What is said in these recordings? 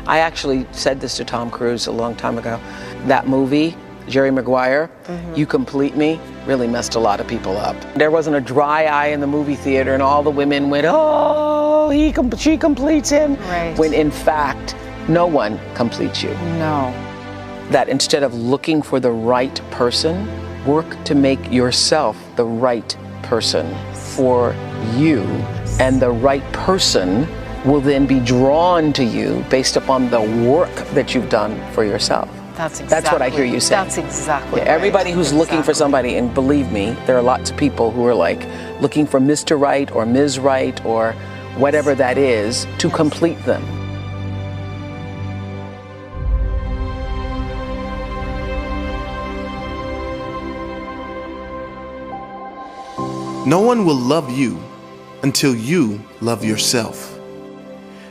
I actually said this to Tom Cruise a long time ago. That movie, Jerry Maguire, You Complete Me, really messed a lot of people up. There wasn't a dry eye in the movie theater and all the women went, oh, she completes him. Right. When in fact, no one completes you. No. That instead of looking for the right person, work to make yourself the right person for you, and the right person will then be drawn to you based upon the work that you've done for yourself. That's what I hear you saying. That's exactly right. Everybody who's looking for somebody, and believe me, there are lots of people who are like looking for Mr. Right or Ms. Right or whatever that is to complete them. No one will love you until you love yourself.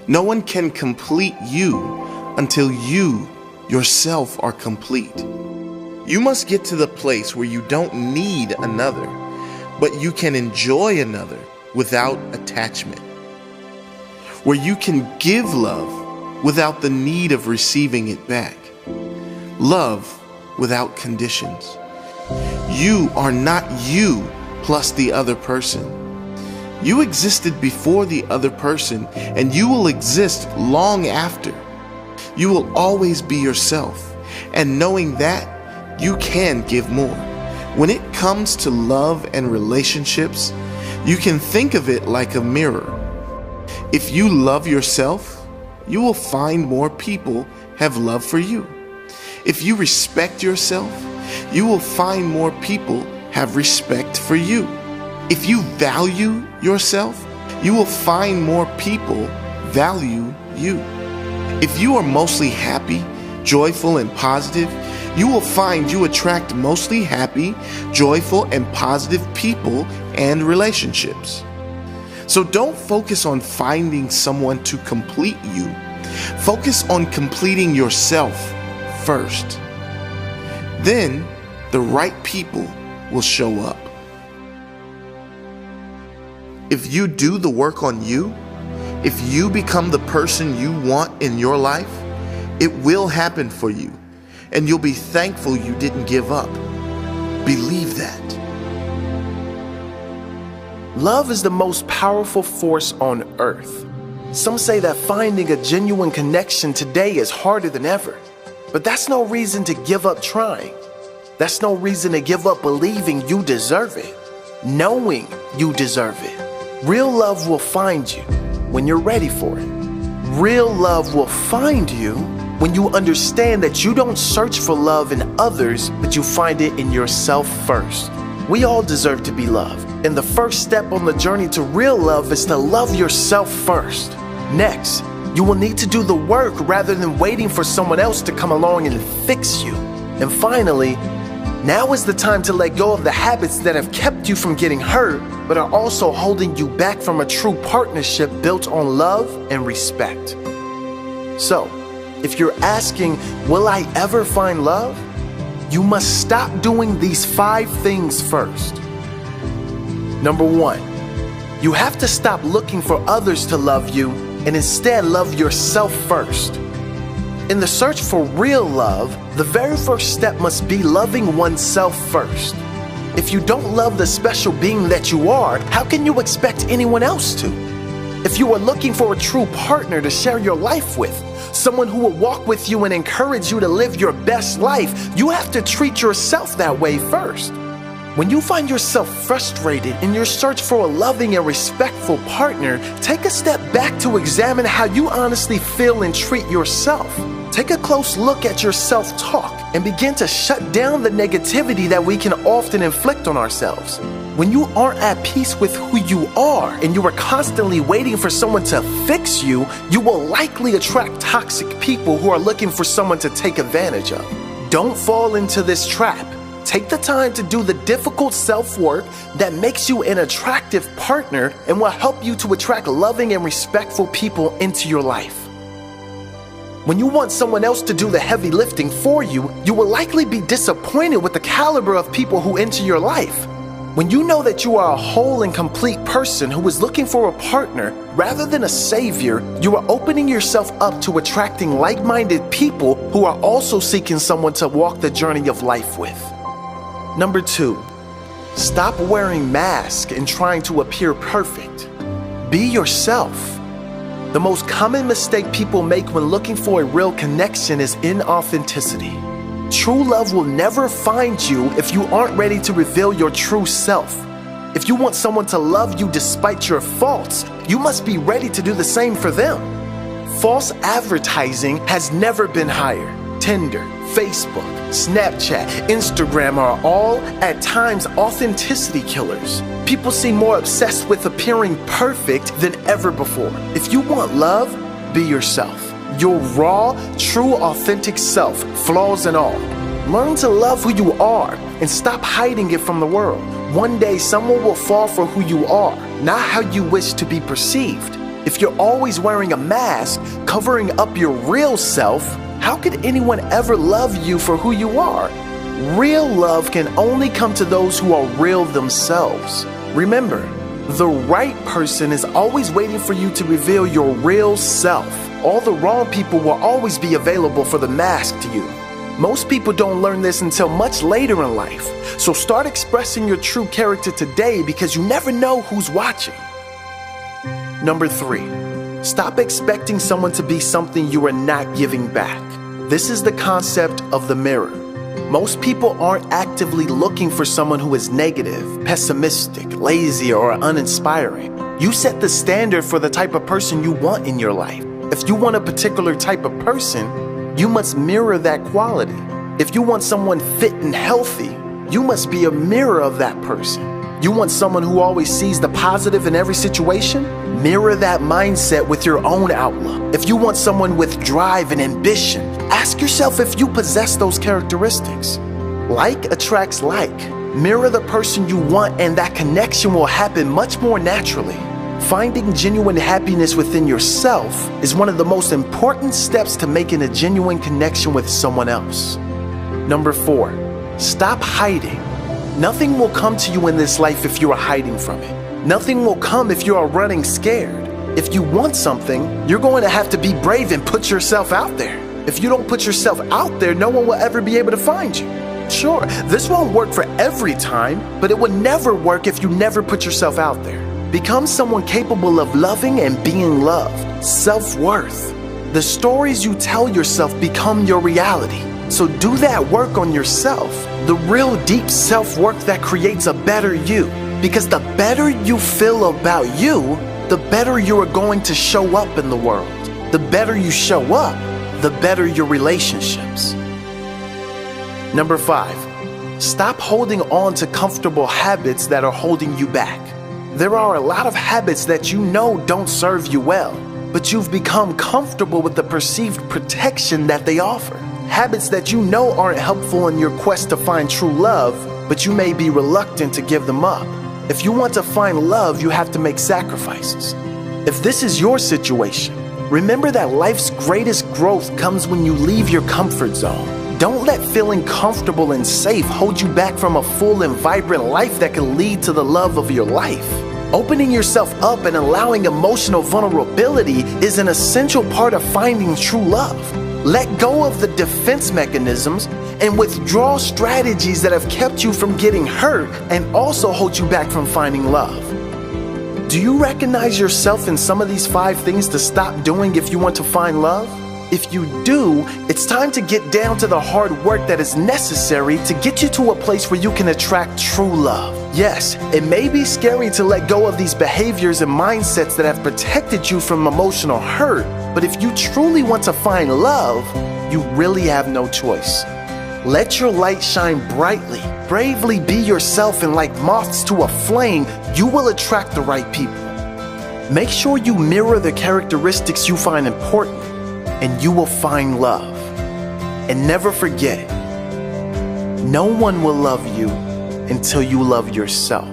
No one can complete you until you yourself are complete. You must get to the place where you don't need another, but you can enjoy another without attachment. Where you can give love without the need of receiving it back. Love without conditions. You are not you plus the other person. You existed before the other person, and you will exist long after. You will always be yourself, and knowing that, you can give more. When it comes to love and relationships, you can think of it like a mirror. If you love yourself, you will find more people have love for you. If you respect yourself, you will find more people have respect for you. If you value yourself, you will find more people value you. If you are mostly happy, joyful, and positive, you will find you attract mostly happy, joyful, and positive people and relationships. So don't focus on finding someone to complete you. Focus on completing yourself first. Then the right people will show up. If you do the work on you, if you become the person you want in your life, it will happen for you, and you'll be thankful you didn't give up. Believe that. Love is the most powerful force on earth. Some say that finding a genuine connection today is harder than ever, but that's no reason to give up trying. That's no reason to give up believing you deserve it, knowing you deserve it. Real love will find you when you're ready for it. Real love will find you when you understand that you don't search for love in others, but you find it in yourself first. We all deserve to be loved, and the first step on the journey to real love is to love yourself first. Next, you will need to do the work rather than waiting for someone else to come along and fix you. And finally, now is the time to let go of the habits that have kept you from getting hurt, but are also holding you back from a true partnership built on love and respect. So, if you're asking, will I ever find love? You must stop doing these 5 things first. Number 1, you have to stop looking for others to love you and instead love yourself first. In the search for real love, the very first step must be loving oneself first. If you don't love the special being that you are, how can you expect anyone else to? If you are looking for a true partner to share your life with, someone who will walk with you and encourage you to live your best life, you have to treat yourself that way first. When you find yourself frustrated in your search for a loving and respectful partner, take a step back to examine how you honestly feel and treat yourself. Take a close look at your self-talk and begin to shut down the negativity that we can often inflict on ourselves. When you aren't at peace with who you are and you are constantly waiting for someone to fix you, you will likely attract toxic people who are looking for someone to take advantage of. Don't fall into this trap. Take the time to do the difficult self-work that makes you an attractive partner and will help you to attract loving and respectful people into your life. When you want someone else to do the heavy lifting for you, you will likely be disappointed with the caliber of people who enter your life. When you know that you are a whole and complete person who is looking for a partner rather than a savior, you are opening yourself up to attracting like-minded people who are also seeking someone to walk the journey of life with. Number 2, stop wearing masks and trying to appear perfect. Be yourself. The most common mistake people make when looking for a real connection is inauthenticity. True love will never find you if you aren't ready to reveal your true self. If you want someone to love you despite your faults, you must be ready to do the same for them. False advertising has never been higher. Tinder, Facebook, Snapchat, Instagram are all, at times, authenticity killers. People seem more obsessed with appearing perfect than ever before. If you want love, be yourself. Your raw, true, authentic self, flaws and all. Learn to love who you are and stop hiding it from the world. One day, someone will fall for who you are, not how you wish to be perceived. If you're always wearing a mask, covering up your real self, how could anyone ever love you for who you are? Real love can only come to those who are real themselves. Remember, the right person is always waiting for you to reveal your real self. All the wrong people will always be available for the mask to you. Most people don't learn this until much later in life. So start expressing your true character today because you never know who's watching. Number 3, stop expecting someone to be something you are not giving back. This is the concept of the mirror. Most people aren't actively looking for someone who is negative, pessimistic, lazy, or uninspiring. You set the standard for the type of person you want in your life. If you want a particular type of person, you must mirror that quality. If you want someone fit and healthy, you must be a mirror of that person. You want someone who always sees the positive in every situation? Mirror that mindset with your own outlook. If you want someone with drive and ambition, ask yourself if you possess those characteristics. Like attracts like. Mirror the person you want and that connection will happen much more naturally. Finding genuine happiness within yourself is one of the most important steps to making a genuine connection with someone else. Number 4, stop hiding. Nothing will come to you in this life if you are hiding from it. Nothing will come if you are running scared. If you want something, you're going to have to be brave and put yourself out there. If you don't put yourself out there, no one will ever be able to find you. Sure, this won't work for every time, but it will never work if you never put yourself out there. Become someone capable of loving and being loved. Self-worth. The stories you tell yourself become your reality. So do that work on yourself. The real deep self-work that creates a better you. Because the better you feel about you, the better you are going to show up in the world. The better you show up, the better your relationships. Number 5, stop holding on to comfortable habits that are holding you back. There are a lot of habits that you know don't serve you well, but you've become comfortable with the perceived protection that they offer. Habits that you know aren't helpful in your quest to find true love, but you may be reluctant to give them up. If you want to find love, you have to make sacrifices. If this is your situation, remember that life's greatest growth comes when you leave your comfort zone. Don't let feeling comfortable and safe hold you back from a full and vibrant life that can lead to the love of your life. Opening yourself up and allowing emotional vulnerability is an essential part of finding true love. Let go of the defense mechanisms and withdraw strategies that have kept you from getting hurt and also hold you back from finding love. Do you recognize yourself in some of these 5 things to stop doing if you want to find love? If you do, it's time to get down to the hard work that is necessary to get you to a place where you can attract true love. Yes, it may be scary to let go of these behaviors and mindsets that have protected you from emotional hurt, but if you truly want to find love, you really have no choice. Let your light shine brightly. Bravely be yourself, and like moths to a flame, you will attract the right people. Make sure you mirror the characteristics you find important, and you will find love. And never forget, no one will love you until you love yourself.